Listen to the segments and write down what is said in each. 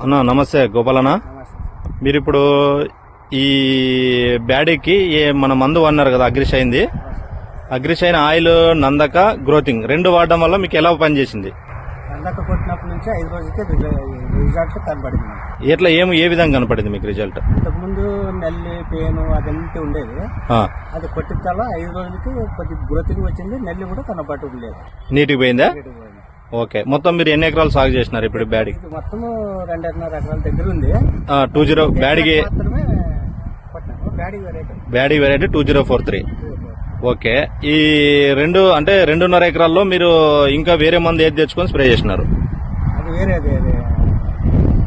అన్నా నమస్తే గోపాలన్న. నమస్తే. మీరు ఇప్పుడు ఈ బ్యాడీకి మన మందు అన్నారు కదా, అగ్రిషైన్ది. అగ్రిషైన్ ఆయిల్, నందక, గ్రోతింగ్ రెండు వాడడం వల్ల మీకు ఎలా పనిచేసింది? నందక కొట్టినప్పటి నుంచి 5 రోజులకి రిజల్ట్ కనపడింది. ఎట్లా ఏ విధంగా కనపడింది మీకు రిజల్ట్? ఇంతకుముందు నల్లి పేను అదంతా ఉండేది. అది కొట్టిన తర్వాత 5 రోజులకి కొద్దిగా గ్రోతింగ్ వచ్చింది. నల్లి కూడా కనపడటం లేదు, నీటికి పోయిందా? ఓకే. మొత్తం మీరు ఎన్ని ఎకరాలు సాగు చేసినారు ఇప్పుడు బ్యాడీ? మొత్తం 2.5 ఎకరాల దగ్గర ఉంది. 20 బ్యాడీకి మాత్రమే కొట్టినాము. బ్యాడీ వెరైటీ 2043. ఓకే. ఈ రెండు అంటే 2.5 ఎకరాల్లో మీరు ఇంకా వేరే మందు ఏది తెచ్చుకొని స్ప్రే చేసినారు? అది వేరేది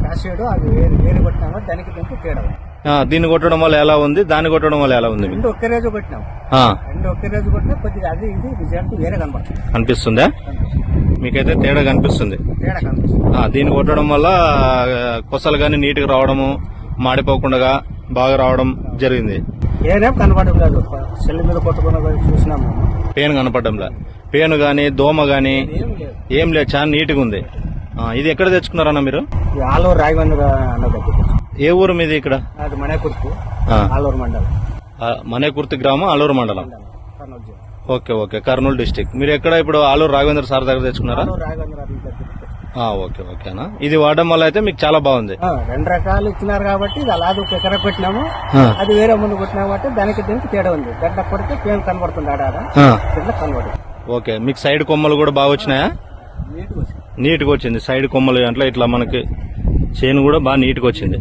కాసేడు, అది వేరే కొట్టినాము. దానికి దీనికి తేడా. దీన్ని కొట్టడం వల్ల ఎలా ఉంది, దాన్ని కొట్టడం వల్ల ఎలా ఉంది? రెండు ఒకే రోజు కొట్టినాము. రెండు ఒకే రోజు కొట్టినా కొద్దిగా అది ఇది రిజల్ట్ వేరే కనపడుతుంది. అనిపిస్తుందా? మీకైతే తేడా కనిపిస్తుంది. తేడా కనిపిస్తుంది. దీన్ని కొట్టడం వల్ల కొసలు గానీ నీటికి రావడము, మాడిపోకుండా బాగా రావడం జరిగింది. ఏదేం కనపడడం లేదు. సెల్ మీద కొట్టుకున్న చూసినాము. పేను కనపడడంలా. పేను గాని దోమ గాని ఏం లేదు, చాలా నీట్గా ఉంది. ఇది ఎక్కడ తెచ్చుకున్నారన్న మీరు? ఆలూరు రాఘవేంద్ర అన్న దగ్గర. ఏ ఊరు మీది? ఇక్కడ అది మనేకుర్తి, ఆలూరు మండలం. మనేకుర్తి గ్రామం, ఆలూరు మండలం. కర్నూలు జిల్లా. Okay okay, Kurnool district. మీరు ఎక్కడ ఇప్పుడు ఆలూరు రాఘవేంద్ర సార్ దగ్గర తెచ్చుకున్నారా? ఆలూరు రాఘవేంద్ర అన్న దగ్గర. ఓకే ఓకేనా. ఇది వాడడం వల్ల అయితే మీకు చాలా బాగుంది. 2 రకాలు ఇచ్చినారు కాబట్టి ఇది అలాగే ఒక ఎకరా పెట్టినాము. అది వేరే ముందు కొట్టినాము అంటే దానికి దీనికి తేడా ఉంది. గంట కొడితే పేను కనబడుతుంది, ఆడ కనబడుతుంది. ఓకే. మీకు సైడ్ కొమ్మలు కూడా బాగా వచ్చినాయా? నీట్గా వచ్చింది. సైడ్ కొమ్మలు అంటే ఇట్లా మనకి చేను కూడా బాగా నీట్గా వచ్చింది.